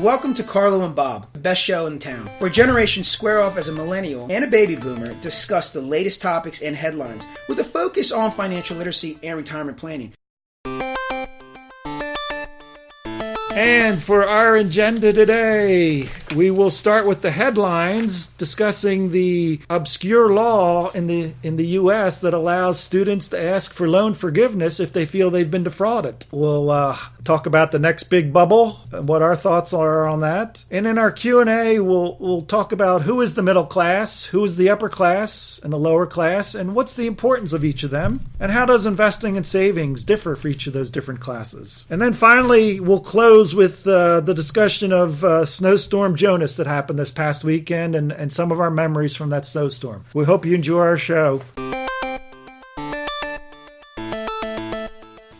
Welcome to Carlo and Bob, the best show in town, where generations square off as a millennial and a baby boomer discuss the latest topics and headlines with a focus on financial literacy and retirement planning. And for our agenda today, we will start with the headlines discussing the obscure law in the U.S. that allows students to ask for loan forgiveness if they feel they've been defrauded. We'll talk about the next big bubble and what our thoughts are on that. And in our Q&A, we'll talk about who is the middle class, who is the upper class and the lower class, and what's the importance of each of them, and how does investing and savings differ for each of those different classes. And then finally, we'll close with the discussion of Snowstorm Jonas that happened this past weekend and some of our memories from that snowstorm. We hope you enjoy our show.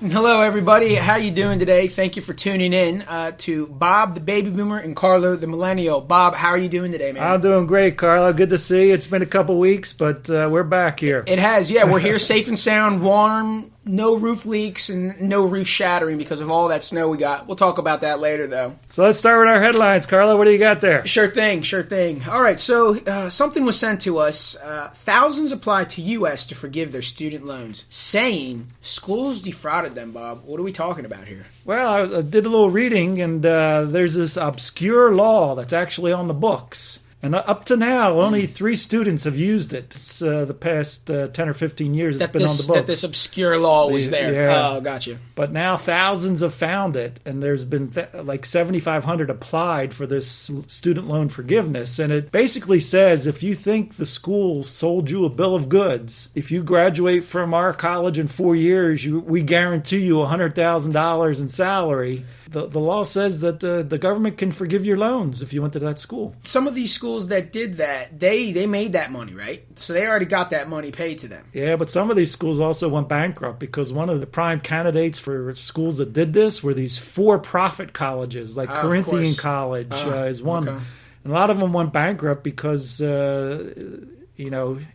Hello, everybody. How you doing today? Thank you for tuning in to Bob, the baby boomer, and Carlo, the millennial. Bob, how are you doing today, man? I'm doing great, Carlo. Good to see you. It's been a couple weeks, but we're back here. It has, yeah. We're here safe and sound, warm, no roof leaks, and no roof shattering because of all that snow we got. We'll talk about that later, though. So let's start with our headlines. Carlo, what do you got there? Sure thing. All right, so something was sent to us. Thousands applied to U.S. to forgive their student loans, saying schools defrauded them, Bob. What are we talking about here? Well, I did a little reading, and there's this obscure law that's actually on the books. And up to now, only 3 students have used it. It's the past 10 or 15 years it's been on the books. That this obscure law was there. Yeah. Oh, gotcha. But now thousands have found it, and there's been like 7,500 applied for this student loan forgiveness. And it basically says if you think the school sold you a bill of goods, if you graduate from our college in 4 years, we guarantee you $100,000 in salary. The law says that the government can forgive your loans if you went to that school. Some of these schools that did that, they made that money, right? So they already got that money paid to them. Yeah, but some of these schools also went bankrupt because one of the prime candidates for schools that did this were these for-profit colleges, like Corinthian College is one. Okay. And a lot of them went bankrupt because...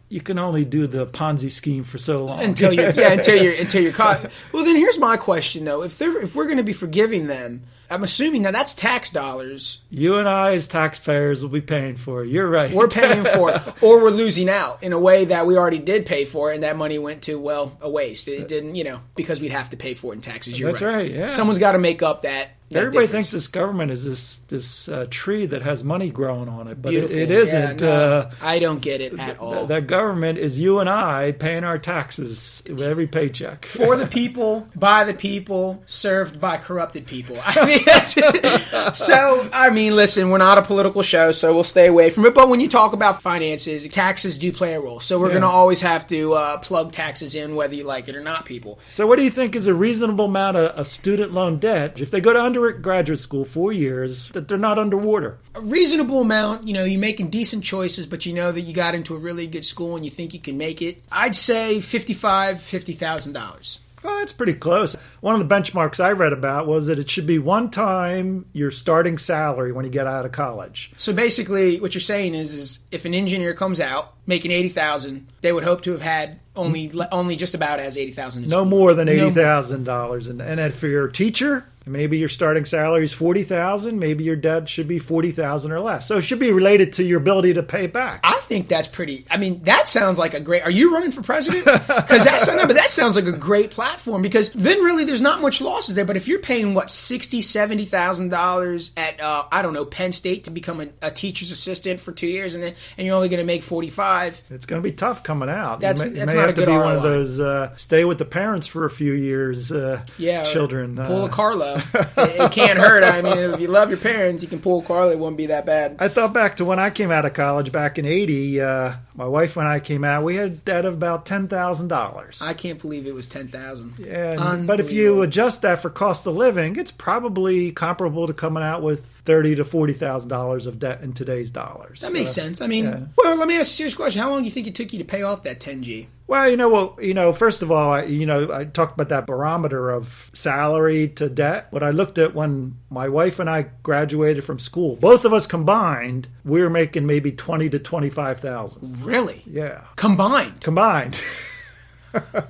you can only do the Ponzi scheme for so long until you're caught. Well, then here's my question though: if we're going to be forgiving them, I'm assuming that's tax dollars. You and I, as taxpayers, will be paying for it. You're right. We're paying for it, or we're losing out in a way that we already did pay for it, and that money went to a waste. It didn't, because we'd have to pay for it in taxes. You're That's right. Yeah. Someone's got to make up that. Everybody difference. thinks this government is this tree that has money growing on it, but it Yeah, isn't. no, I don't get it at all. The government is you and I paying our taxes with every paycheck. For the people, by the people, served by corrupted people. Listen, we're not a political show, so we'll stay away from it. But when you talk about finances, taxes do play a role. So we're going to always have to plug taxes in, whether you like it or not, people. So what do you think is a reasonable amount of student loan debt if they go to undergraduate school 4 years, that they're not underwater? A reasonable amount, you're making decent choices, but you know that you got into a really good school and you think you can make it. I'd say $50,000. Well, that's pretty close. One of the benchmarks I read about was that it should be one time your starting salary when you get out of college. So basically what you're saying is if an engineer comes out making $80,000, they would hope to have had only just about as $80,000. No more than $80,000. And for your teacher, maybe your starting salary is $40,000. Maybe your debt should be $40,000 or less. So it should be related to your ability to pay back. I think that's pretty. That sounds like a great. Are you running for president? Because that sounds like a great platform. Because then really there's not much losses there. But if you're paying $60,000, $70,000 at Penn State to become a teacher's assistant for 2 years, and you're only going to make $45,000. It's going to be tough coming out. That's not a good be ROI. One of those stay with the parents for a few years. Children pull a Carlo. It can't hurt. If you love your parents, you can pull a Carlo. It won't be that bad. I thought back to when I came out of college back in '80. My wife and I came out. We had debt of about $10,000. I can't believe it was $10,000. Yeah, but if you adjust that for cost of living, it's probably comparable to coming out with $30,000 to $40,000 of debt in today's dollars. That makes sense. Well, let me ask you a serious question. How long do you think it took you to pay off that $10,000? Well, first of all, I talked about that barometer of salary to debt. What I looked at when my wife and I graduated from school, both of us combined, we were making maybe $20,000 to $25,000. Really? Yeah. Combined.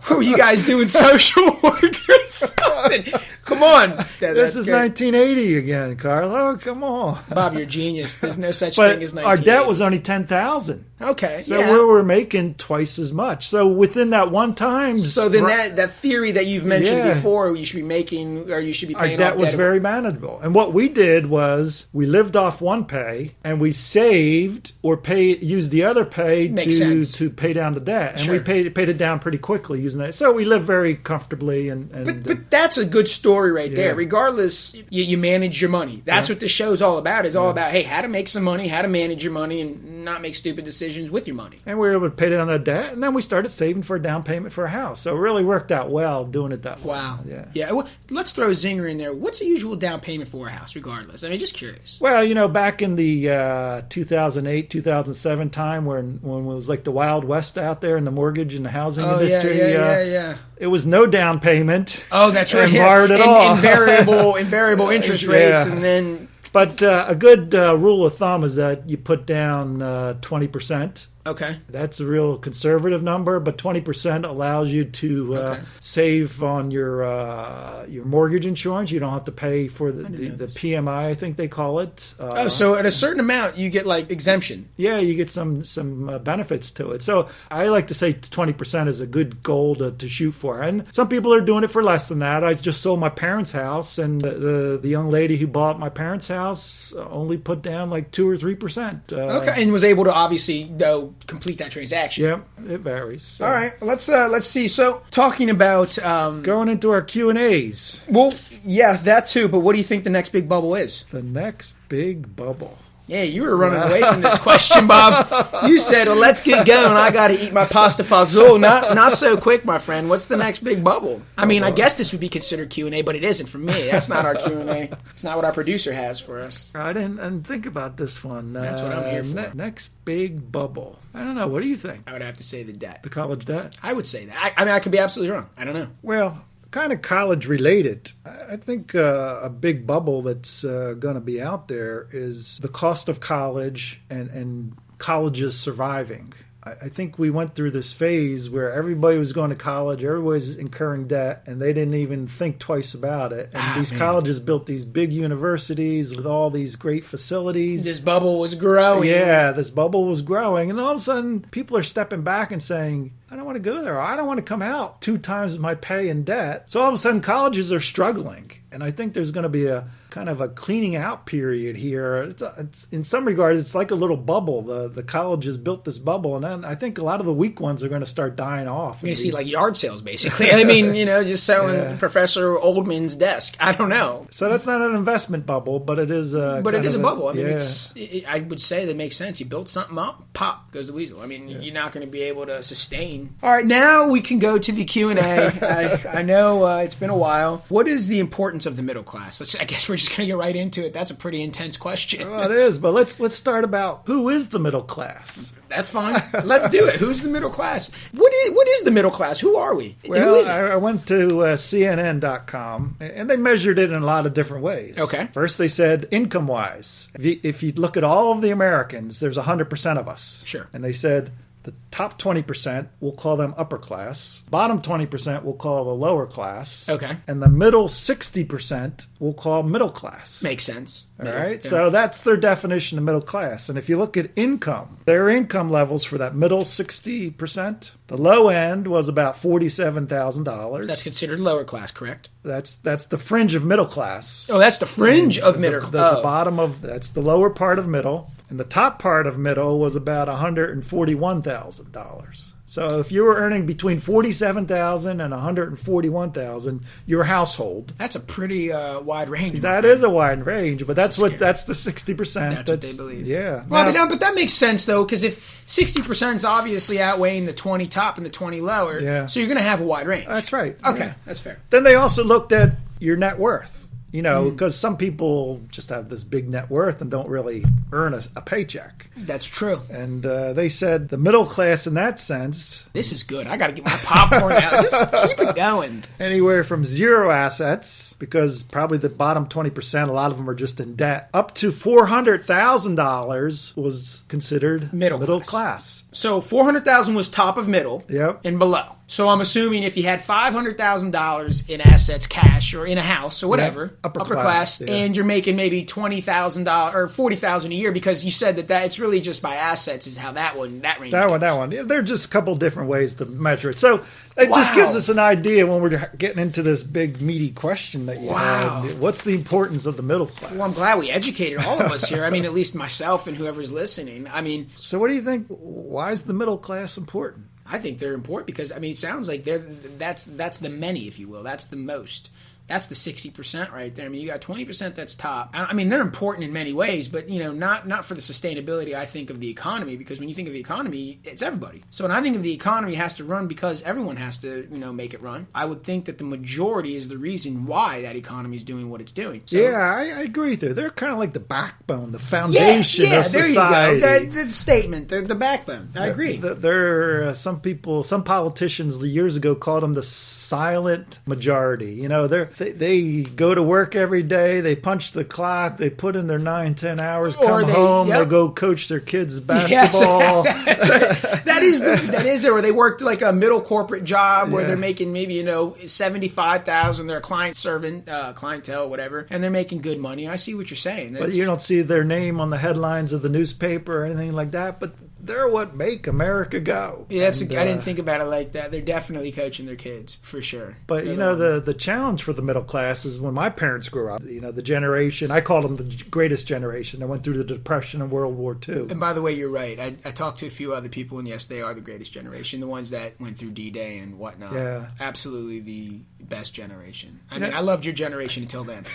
Were you guys doing social work or something? Come on. This is 1980 again, Carlo. Come on. Bob, you're a genius. There's no such But thing as 1980. our debt was only $10,000. Okay. So we were making twice as much. So within that one time. So then that theory that you've mentioned before, you should be making, or you should be paying our debt off was debt. very manageable. And what we did was we lived off one pay and we saved or used the other pay to pay down the debt. And we paid it down pretty quickly using that. So we lived very comfortably. But that's a good story right there. Regardless, you manage your money. That's what this show's all about. It's all about, hey, how to make some money, how to manage your money, and not make stupid decisions with your money. And we were able to pay down that debt. And then we started saving for a down payment for a house. So it really worked out well doing it that way. Wow. Yeah. Well, let's throw a zinger in there. What's the usual down payment for a house, regardless? I mean, just curious. Well, back in the 2008, 2007 time when it was like the Wild West out there in the mortgage and the housing industry. Yeah. It was no down payment. Oh, that's right. And borrowed it all. Invariable interest rates, and then. But a good rule of thumb is that you put down 20%. Okay. That's a real conservative number, but 20% allows you to save on your mortgage insurance. You don't have to pay for the PMI, I think they call it. So at a certain amount, you get like exemption. Yeah, you get some benefits to it. So I like to say 20% is a good goal to shoot for. And some people are doing it for less than that. I just sold my parents' house, and the young lady who bought my parents' house only put down like 2 or 3%. And was able to obviously, though, complete that transaction. Yeah, it varies. So. All right, let's see. So talking about going into our Q&As. Well, yeah, that too. But what do you think the next big bubble is? The next big bubble. Yeah, you were running away from this question, Bob. You said, well, let's get going. I got to eat my pasta fazool. Not so quick, my friend. What's the next big bubble? I mean, I guess this would be considered Q&A, but it isn't for me. That's not our Q&A. It's not what our producer has for us. I didn't think about this one. That's what I'm here for. Next big bubble. I don't know. What do you think? I would have to say the debt. The college debt? I would say that. I mean, I could be absolutely wrong. I don't know. Well, kind of college related. I think a big bubble that's going to be out there is the cost of college and colleges surviving. I think we went through this phase where everybody was going to college, everybody was incurring debt, and they didn't even think twice about it. And these colleges built these big universities with all these great facilities. This bubble was growing. Yeah, this bubble was growing. And all of a sudden, people are stepping back and saying, I don't want to go there. I don't want to come out 2 times my pay in debt. So all of a sudden, colleges are struggling. And I think there's going to be a kind of a cleaning out period here. It's in some regards, it's like a little bubble. The colleges built this bubble, and then I think a lot of the weak ones are going to start dying off. You're going to see like yard sales, basically. I mean, just selling Professor Oldman's desk. I don't know. So that's not an investment bubble, but it is a But it is a bubble. I mean, I would say that makes sense. You build something up, pop goes the weasel. I mean, you're not going to be able to sustain. All right, now we can go to the Q&A. I know it's been a while. What is the importance of the middle class? I guess we're just going to get right into it. That's a pretty intense question. Well, it is, but let's start about who is the middle class. That's fine. Let's do it. Who's the middle class? What is the middle class? Who are we? Well, Who is it? I went to CNN.com, and they measured it in a lot of different ways. Okay. First, they said income-wise. If you look at all of the Americans, there's 100% of us. Sure. And they said the top 20%, we'll call them upper class. Bottom 20%, we'll call the lower class. Okay. And the middle 60%, we'll call middle class. Makes sense. All right. Yeah. So that's their definition of middle class. And if you look at income, their income levels for that middle 60%, the low end was about $47,000. That's considered lower class, correct? That's the fringe of middle class. Oh, that's the fringe of middle class. The bottom of that's the lower part of middle, and the top part of middle was about $141,000. So if you were earning between $47,000 and $141,000, your household. That's a pretty wide range. That is a wide range, but that's the 60%. That's what they believe. Yeah. Well, but that makes sense though, because if 60% is obviously outweighing the 20 top and the 20 lower, so you're going to have a wide range. That's right. Okay, yeah. That's fair. Then they also looked at your net worth. Because some people just have this big net worth and don't really earn a paycheck. That's true. And they said the middle class in that sense. This is good. I got to get my popcorn out. Just keep it going. Anywhere from 0 assets, because probably the bottom 20%, a lot of them are just in debt, up to $400,000 was considered middle class. So 400,000 was top of middle Yep. and below. So I'm assuming if you had $500,000 in assets, cash, or in a house or whatever, Yep. upper Upper class, class, yeah. and you're making maybe $20,000 or $40,000 a year, because you said that it's really just by assets is how that range. That goes. one. Yeah, there are just a couple different ways to measure it. So it just Wow. gives us an idea when we're getting into this big meaty question that you Wow. had. What's the importance of the middle class? Well, I'm glad we educated all of us here. I mean, at least myself and whoever's listening. I mean, So what do you think? Why is the middle class important? I think they're important because, I mean, it sounds like that's the many, if you will. That's the most. That's the 60% right there. I mean, you got 20% that's top. I mean, they're important in many ways, but, not for the sustainability, I think, of the economy, because when you think of the economy, it's everybody. So when I think of the economy, it has to run because everyone has to, make it run. I would think that the majority is the reason why that economy is doing what it's doing. So, Yeah, I agree with you. They're kind of like the backbone, the foundation yeah, of there society. you go. That statement, the backbone. I agree. There are some politicians years ago called them the silent majority. They go to work every day, they punch the clock, they put in their 9-10 hours, come home, they go coach their kids basketball. Yes, that's right. That is it. Or they worked like a middle corporate job where they're making maybe, $75,000, they're a clientele, whatever, and they're making good money. I see what you're saying. But you don't see their name on the headlines of the newspaper or anything like that, but they're what make America go. Yeah, I didn't think about it like that. They're definitely coaching their kids, for sure. But, the challenge for the middle class is when my parents grew up, the generation, I call them the greatest generation that went through the Depression and World War II. And by the way, you're right. I talked to a few other people, and yes, they are the greatest generation, the ones that went through D-Day and whatnot. Yeah. Absolutely the best generation. I mean, I loved your generation until then.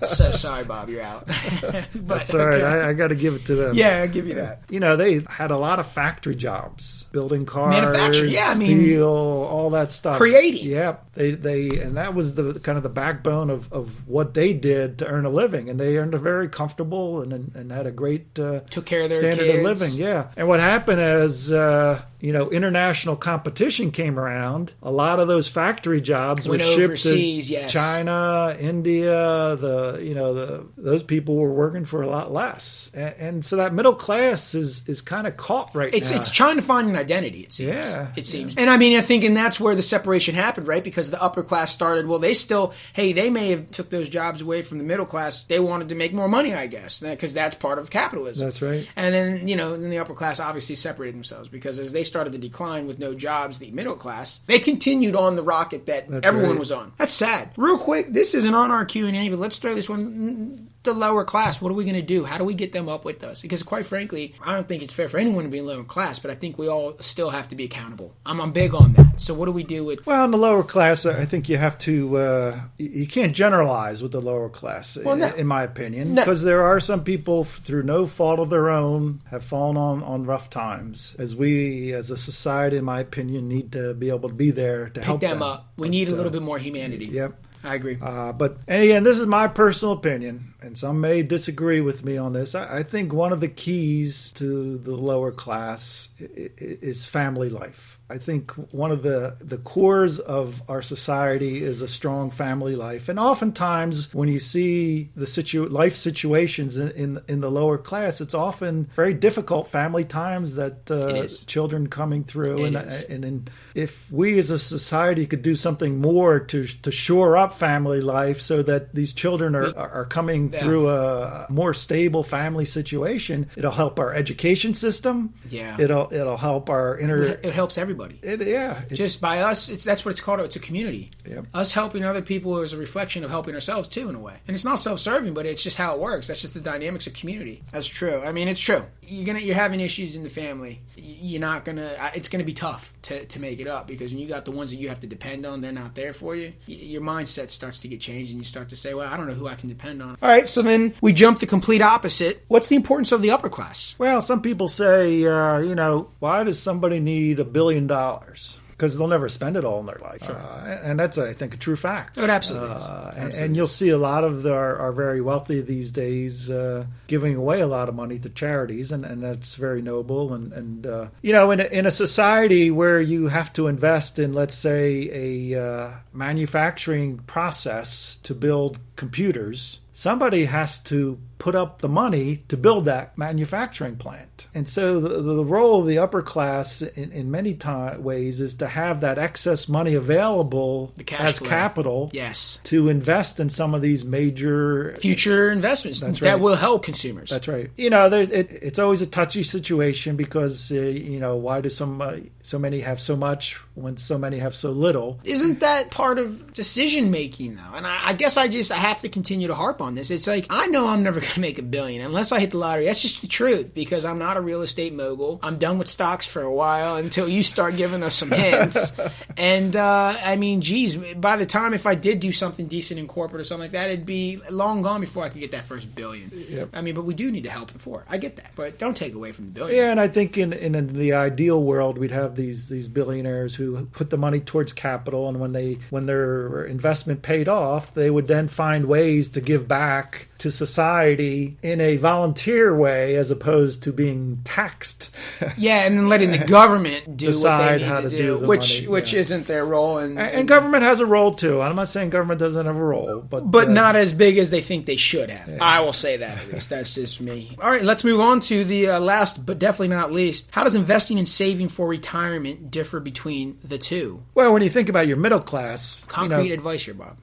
So sorry, Bob, you're out. But, That's all right. I got to give it to them. Yeah, I'll give you that. They had a lot of factory jobs, building cars, Manufacturing, steel, all that stuff. Creating. Yeah, and that was the kind of the backbone of what they did to earn a living, and they earned a very comfortable and had a great took care of their standard kids. of living. Yeah, and what happened as international competition came around, a lot of those factory jobs were shipped overseas, to China, India. Those people were working for a lot less, and so that middle class is kind of caught right now. It's trying to find an identity, it seems. Yeah. It seems. And I mean, I think, and that's where the separation happened, right? Because the upper class started, well, they may have took those jobs away from the middle class. They wanted to make more money, I guess, because that's part of capitalism. That's right. And then, then the upper class obviously separated themselves, because as they started to decline with no jobs, the middle class, they continued on the rocket that everyone was on. That's sad. Real quick, this isn't on our Q&A, but let's throw this one. The lower class, what are we going to do? How do we get them up with us? Because quite frankly, I don't think it's fair for anyone to be in lower class, but I think we all still have to be accountable. I'm big on that. So what do we do with... Well, in the lower class, I think you have to... you can't generalize with the lower class, in my opinion, because there are some people, through no fault of their own, have fallen on rough times. As we, as a society, in my opinion, need to be able to be there to help them up. We need a little bit more humanity. Yep. I agree. And again, this is my personal opinion, and some may disagree with me on this. I think one of the keys to the lower class is family life. I think one of the cores of our society is a strong family life. And oftentimes when you see the life situations in the lower class, it's often very difficult family times that children coming through. And if we as a society could do something more to shore up family life so that these children are coming through a more stable family situation, it'll help our education system. Yeah. It'll help it helps everybody. Just by us, that's what it's called. It's a community. Yep. Us helping other people is a reflection of helping ourselves too, in a way. And it's not self-serving, but it's just how it works. That's just the dynamics of community. That's true. I mean, it's true. You're having issues in the family. You're not gonna. It's gonna be tough to make it up, because when you got the ones that you have to depend on, they're not there for you. Your mindset starts to get changed, and you start to say, "Well, I don't know who I can depend on." All right, so then we jump the complete opposite. What's the importance of the upper class? Well, some people say, why does somebody need $1 billion? Because they'll never spend it all in their life. Sure. And that's, I think, a true fact. It absolutely is. And you'll see a lot of our very wealthy these days giving away a lot of money to charities, and that's very noble. And in a society where you have to invest in, let's say, a manufacturing process to build computers, somebody has to put up the money to build that manufacturing plant. And so the role of the upper class in many ways is to have that excess money available as capital to invest in some of these major future investments that will help consumers. That's right. It's always a touchy situation because, why do so many have so much when so many have so little? Isn't that part of decision making, though? And I guess I have to continue to harp on this. It's like, I know I'm never going to make $1 billion unless I hit the lottery. That's just the truth, because I'm not a real estate mogul. I'm done with stocks for a while until you start giving us some hints. And by the time, if I did do something decent in corporate or something like that, it'd be long gone before I could get that first $1 billion. Yep. But we do need to help the poor. I get that, but don't take away from the $1 billion. Yeah, and I think in the ideal world, we'd have these billionaires who put the money towards capital, and when their investment paid off, they would then find ways to give back to society in a volunteer way as opposed to being taxed. Yeah, and then letting the government decide what how they need to do, which isn't their role. And government has a role too. I'm not saying government doesn't have a role, but not as big as they think they should have. Yeah. I will say that, at least. That's just me. All right, let's move on to the last, but definitely not least. How does investing and saving for retirement differ between the two? Well, when you think about your middle class... Concrete advice here, Bob.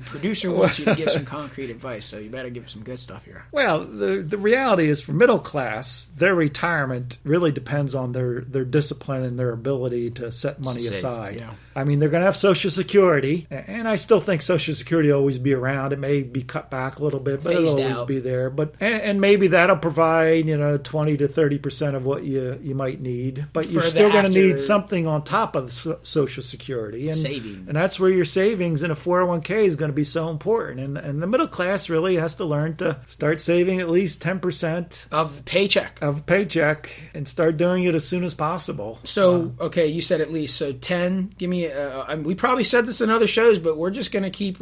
Producer wants you to give some concrete advice, so you better give us some good stuff here. Well, the reality is for middle class, their retirement really depends on their discipline and their ability to set money aside. Yeah. They're going to have Social Security, and I still think Social Security will always be around. It may be cut back a little bit, but it'll always be there. But and maybe that'll provide 20 to 30% of what you might need, but you're still going to need something on top of Social Security and savings. And that's where your savings in a 401k is going to be so important. And the middle class really has to learn to start saving at least 10% of paycheck and start doing it as soon as possible. So, okay, you said at least. So 10, give me, we probably said this in other shows, but we're just going to keep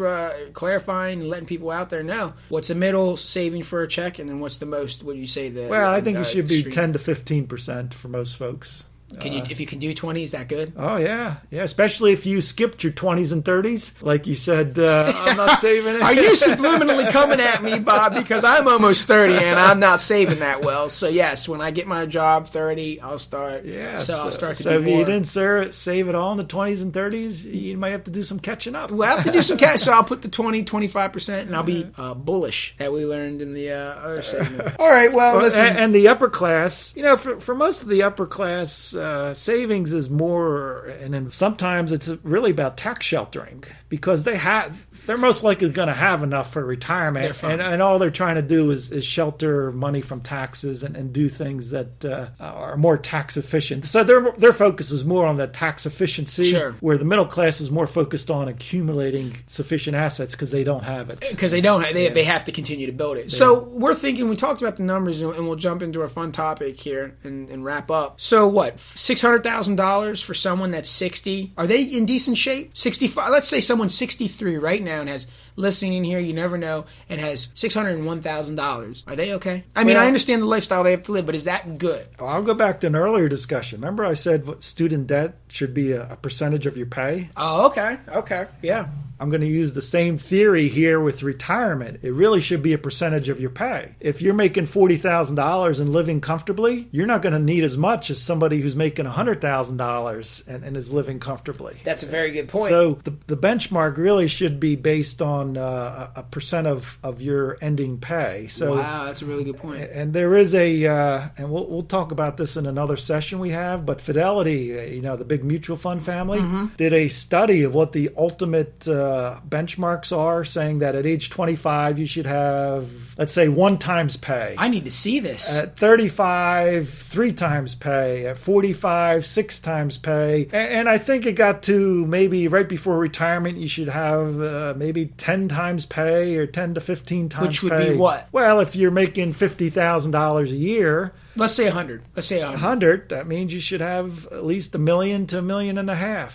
clarifying and letting people out there know. What's the middle saving for a check, and then what's the most, would you say? I think it should be 10 to 15% for most folks. If you can do 20, is that good? Oh, yeah. Yeah, especially if you skipped your 20s and 30s. Like you said, I'm not saving it. Are you subliminally coming at me, Bob? Because I'm almost 30 and I'm not saving that well. So, yes, when I get my job 30, I'll start. Yeah, so I'll start to do more. So if you didn't save it all in the 20s and 30s, you might have to do some catching up. Well, I have to do some catch. So I'll put the 20, 25%, and I'll be bullish that we learned in the other segment. All right, well, listen. And the upper class, for most of the upper class, savings is more, and then sometimes it's really about tax sheltering, because they're most likely going to have enough for retirement, and all they're trying to do is shelter money from taxes and do things that are more tax efficient. So their focus is more on the tax efficiency, where the middle class is more focused on accumulating sufficient assets because they don't have it. Because they don't have, they have to continue to build it. So we're thinking, we talked about the numbers, and we'll jump into a fun topic here and wrap up. So what, $600,000 for someone that's 60? Are they in decent shape? 65. Let's say someone's 63 right now and has, listening in here, you never know, and has $601,000. Are they okay? I understand the lifestyle they have to live, but is that good? Well, I'll go back to an earlier discussion. Remember I said student debt should be a percentage of your pay? Oh, okay. Okay, yeah. I'm going to use the same theory here with retirement. It really should be a percentage of your pay. If you're making $40,000 and living comfortably, you're not going to need as much as somebody who's making $100,000 and is living comfortably. That's a very good point. So the benchmark really should be based on a percent of your ending pay. So, wow, that's a really good point. And there is and we'll talk about this in another session we have, but Fidelity, the big mutual fund family, did a study of what the ultimate benchmarks are, saying that at age 25 you should have, let's say, 1 times pay. I need to see this. At 35, 3 times pay. At 45, 6 times pay. And I think it got to maybe right before retirement you should have maybe 10 times pay or 10 to 15 times pay. Which would be what? Well, if you're making $50,000 a year, let's say 100. Let's say 100. That means you should have at least $1 million to $1.5 million.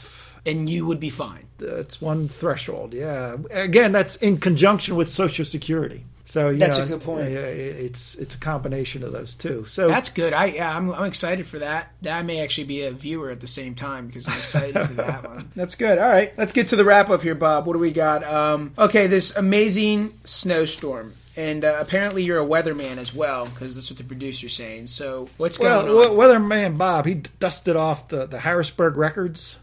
And you would be fine. That's one threshold, yeah. Again, that's in conjunction with Social Security. So that's a good point. It's a combination of those two. So that's good. I'm excited for that. I may actually be a viewer at the same time because I'm excited for that one. That's good. All right, let's get to the wrap up here, Bob. What do we got? Okay, this amazing snowstorm. And apparently you're a weatherman as well, because that's what the producer's saying. So what's going on? Well, weatherman Bob, he dusted off the Harrisburg records.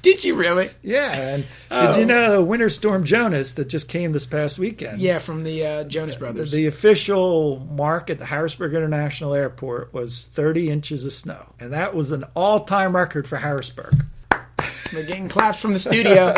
Did you really? Yeah, and did you know Winter Storm Jonas that just came this past weekend? Yeah, from the Jonas Brothers. The official mark at the Harrisburg International Airport was 30 inches of snow. And that was an all-time record for Harrisburg. We're getting claps from the studio.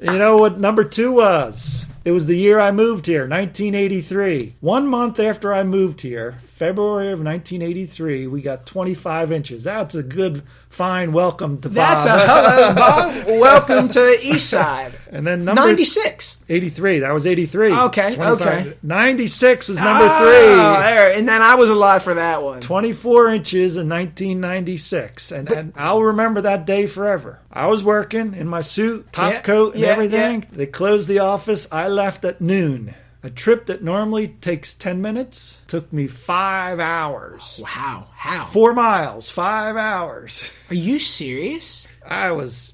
You know what number 2 was? It was the year I moved here, 1983. 1 month after I moved here, February of 1983, we got 25 inches. That's a good, fine welcome to Bob. That's a hello, Bob. Welcome to East Side. And then number 96. 83. That was 83. Okay, 25. okay. 96 was number 3. There, and then I was alive for that one. 24 inches in 1996. And I'll remember that day forever. I was working in my suit, top coat, and everything. Yeah. They closed the office. I left at noon. A trip that normally takes 10 minutes took me 5 hours. Wow. How? 4 miles, 5 hours. Are you serious?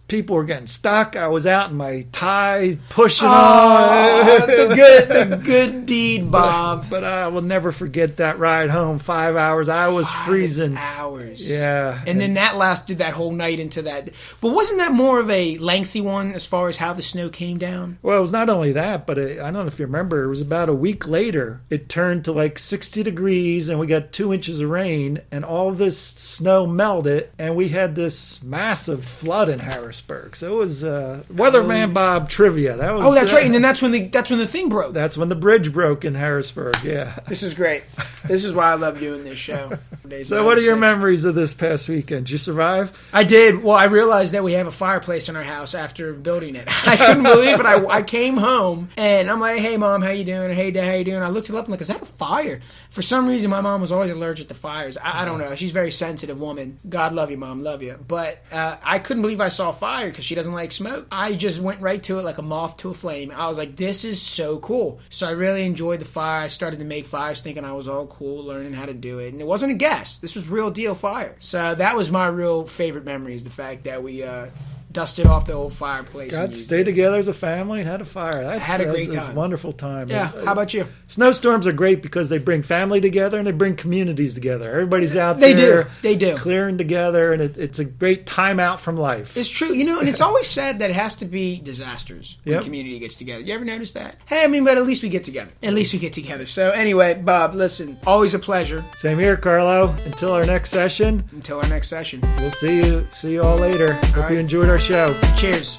People were getting stuck. I was out in my tie, pushing on. The good deed, Bob. But I will never forget that ride home. 5 hours. I was freezing. 5 hours. Yeah. And then that lasted that whole night into that. But wasn't that more of a lengthy one as far as how the snow came down? Well, it was not only that, but I don't know if you remember, it was about a week later. It turned to like 60 degrees and we got 2 inches of rain and all this snow melted and we had this massive flood in Harrisburg. So it was Weatherman Bob trivia. That was. Oh, that's right. And then that's when the thing broke. That's when the bridge broke in Harrisburg. Yeah. This is great. This is why I love doing this show. So, what are your memories of this past weekend? Did you survive? I did. Well, I realized that we have a fireplace in our house after building it. I couldn't believe it. I came home and I'm like, "Hey, Mom, how you doing? Hey, Dad, how you doing?" I looked it up and I'm like, "Is that a fire?" For some reason, my mom was always allergic to fires. I don't know. She's a very sensitive woman. God love you, Mom. Love you. But I couldn't believe I saw fire because she doesn't like smoke. I just went right to it like a moth to a flame. I was like, this is so cool. So I really enjoyed the fire. I started to make fires thinking I was all cool, learning how to do it. And it wasn't a guess. This was real deal fire. So that was my real favorite memory, is the fact that we dusted off the old fireplace. Got to stay together as a family and had a fire. I had a great time. It was a wonderful time. Yeah. How about you? Snowstorms are great because they bring family together and they bring communities together. Everybody's out there. They do. Clearing together, and it's a great time out from life. It's true. And it's always said that it has to be disasters when community gets together. You ever notice that? Hey, but at least we get together. So anyway, Bob, listen, always a pleasure. Same here, Carlo. Until our next session. We'll see you. See you all later. Hope you enjoyed our show. Cheers.